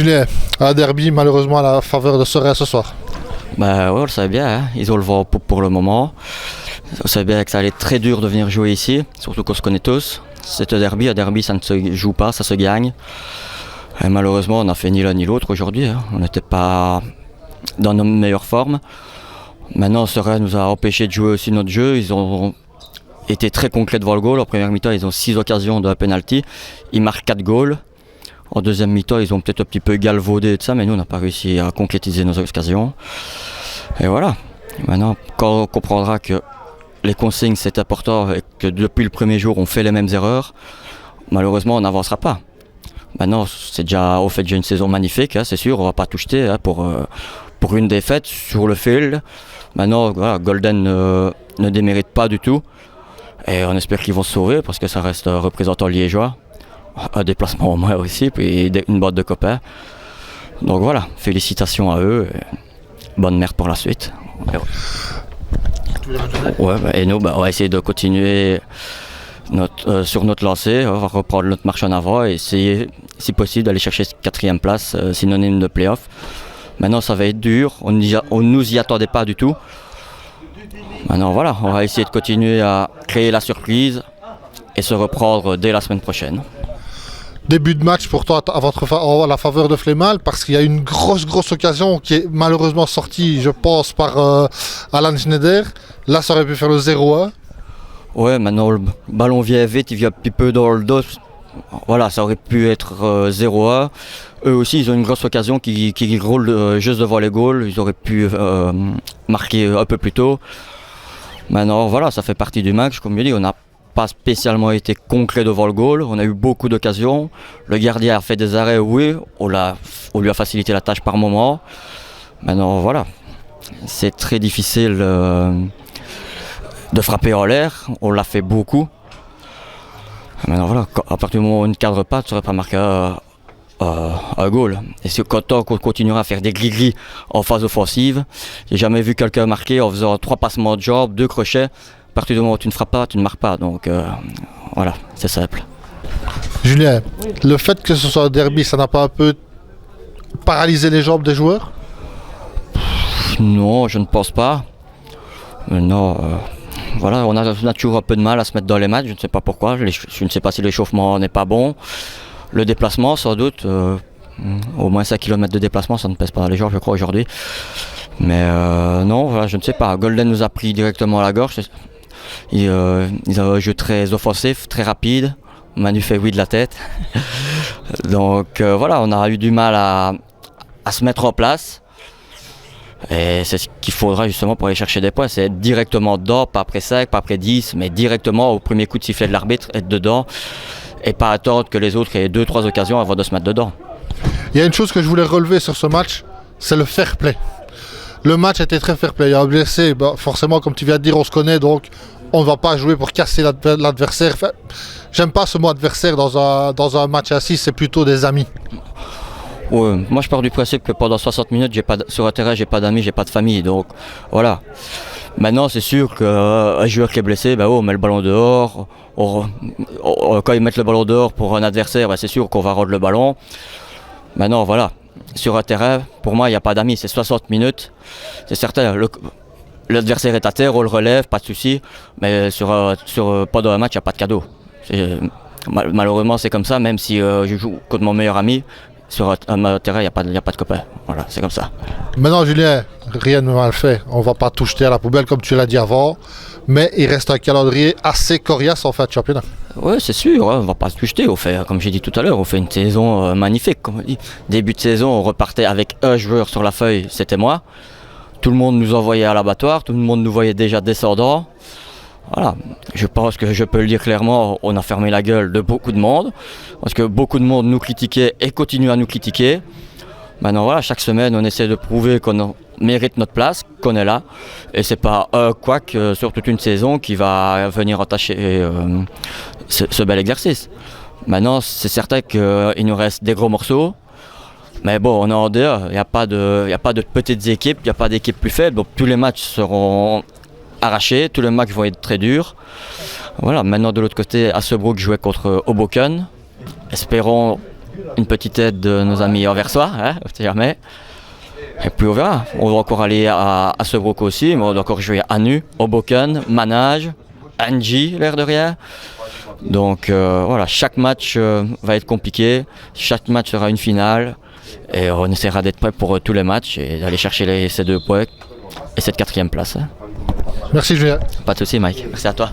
Julien, un derby malheureusement à la faveur de Sorel ce soir. Bah ouais, on le savait bien, hein. Ils ont le vent en poupe pour le moment. On savait bien que ça allait être très dur de venir jouer ici, surtout qu'on se connaît tous. C'est un derby ça ne se joue pas, ça se gagne. Et malheureusement on n'a fait ni l'un ni l'autre aujourd'hui, hein. On n'était pas dans nos meilleures formes. Maintenant Sorel nous a empêché de jouer aussi notre jeu. Ils ont été très concrets devant le goal. En première mi-temps ils ont 6 occasions de penalty. Ils marquent 4 goals. En deuxième mi-temps, ils ont peut-être un petit peu galvaudé et tout ça, mais nous, on n'a pas réussi à concrétiser nos occasions. Et voilà. Maintenant, quand on comprendra que les consignes, c'est important et que depuis le premier jour, on fait les mêmes erreurs, malheureusement, on n'avancera pas. Maintenant, c'est déjà, on fait déjà une saison magnifique, hein, c'est sûr, on ne va pas tout jeter hein, pour une défaite sur le field. Maintenant, voilà, Golden ne démérite pas du tout. Et on espère qu'ils vont se sauver parce que ça reste un représentant liégeois. Un déplacement au moins aussi, puis une boîte de copains. Donc voilà, félicitations à eux, et bonne merde pour la suite. Et nous, on va essayer de continuer sur notre lancée, on va reprendre notre marche en avant et essayer, si possible, d'aller chercher cette 4e place, synonyme de play-off. Maintenant, ça va être dur, on ne nous y attendait pas du tout. Maintenant, voilà, on va essayer de continuer à créer la surprise et se reprendre dès la semaine prochaine. Début de match pour toi à la faveur de Flémal parce qu'il y a une grosse occasion qui est malheureusement sortie, je pense, par Alan Schneider. Là, ça aurait pu faire le 0-1. Ouais, maintenant le ballon vient vite, il vient un petit peu dans le dos. Voilà, ça aurait pu être 0-1. Eux aussi, ils ont une grosse occasion qui roule juste devant les goals. Ils auraient pu marquer un peu plus tôt. Maintenant, voilà, ça fait partie du match. Comme je dis, on n'a pas spécialement été concret devant le goal, on a eu beaucoup d'occasions, le gardien a fait des arrêts, oui, on lui a facilité la tâche par moment. Maintenant voilà, c'est très difficile de frapper en l'air, on l'a fait beaucoup. Maintenant voilà, à partir du moment où on ne cadre pas, tu ne saurais pas marquer un goal. Et quand on continuera à faire des gris-gris en phase offensive, j'ai jamais vu quelqu'un marquer en faisant 3 passements de jambes, 2 crochets. À partir du moment où tu ne frappes pas, tu ne marques pas. Donc voilà, c'est simple. Julien, le fait que ce soit un derby, ça n'a pas un peu paralysé les jambes des joueurs? Non, je ne pense pas. Non, voilà, on a toujours un peu de mal à se mettre dans les matchs. Je ne sais pas pourquoi. Je ne sais pas si l'échauffement n'est pas bon. Le déplacement, sans doute. Au moins 5 km de déplacement, ça ne pèse pas dans les jambes, je crois, aujourd'hui. Mais non, voilà, je ne sais pas. Golden nous a pris directement à la gorge. Ils avaient un jeu très offensif, très rapide. Manu fait oui de la tête. Donc voilà, on a eu du mal à se mettre en place. Et c'est ce qu'il faudra justement pour aller chercher des points. C'est être directement dedans, pas après 5, pas après 10, mais directement au premier coup de sifflet de l'arbitre, être dedans. Et pas attendre que les autres aient 2-3 occasions avant de se mettre dedans. Il y a une chose que je voulais relever sur ce match, c'est le fair play. Le match était très fair play. Il y a un blessé, forcément, comme tu viens de dire, on se connaît, donc on ne va pas jouer pour casser l'adversaire. Enfin, j'aime pas ce mot adversaire dans un match assis, c'est plutôt des amis. Ouais, moi je pars du principe que pendant 60 minutes, sur un terrain, j'ai pas d'amis, j'ai pas de famille, donc voilà. Maintenant, c'est sûr qu'un joueur qui est blessé, on met le ballon dehors. Quand ils mettent le ballon dehors pour un adversaire, c'est sûr qu'on va rendre le ballon. Maintenant, voilà, sur un terrain, pour moi, il n'y a pas d'amis, c'est 60 minutes. C'est certain, l'adversaire est à terre, on le relève, pas de souci. Mais pendant un match, il n'y a pas de cadeau. Malheureusement, c'est comme ça, même si je joue contre mon meilleur ami. Sur un terrain, il n'y a pas de copain. Voilà, c'est comme ça. Maintenant, Julien, rien de mal fait. On ne va pas tout jeter à la poubelle, comme tu l'as dit avant. Mais il reste un calendrier assez coriace en fin de championnat. Oui, c'est sûr. On ne va pas tout jeter. Comme j'ai dit tout à l'heure, on fait une saison magnifique. Comme on dit. Début de saison, on repartait avec un joueur sur la feuille, c'était moi. Tout le monde nous envoyait à l'abattoir. Tout le monde nous voyait déjà descendants. Voilà, je pense que je peux le dire clairement, on a fermé la gueule de beaucoup de monde, parce que beaucoup de monde nous critiquait et continue à nous critiquer. Maintenant voilà, chaque semaine on essaie de prouver qu'on mérite notre place, qu'on est là, et c'est pas un couac sur toute une saison qui va venir entacher ce bel exercice. Maintenant c'est certain qu'il nous reste des gros morceaux, mais bon, on est en dehors, il n'y a pas de petites équipes, il n'y a pas d'équipes plus faibles, donc tous les matchs seront arrachés, tous les matchs vont être très durs. Voilà, maintenant de l'autre côté, Assebrook jouait contre Hoboken. Espérons une petite aide de nos amis anversois, hein, on sait jamais. Et puis on verra. On va encore aller à Serbrook aussi, mais on doit encore jouer à Nu, Hoboken, Manage, Angie, l'air de rien. Donc voilà, chaque match va être compliqué, chaque match sera une finale et on essaiera d'être prêt pour tous les matchs et d'aller chercher ces 2 points et cette 4e place. Merci Julien. Pas de soucis Mike, merci à toi.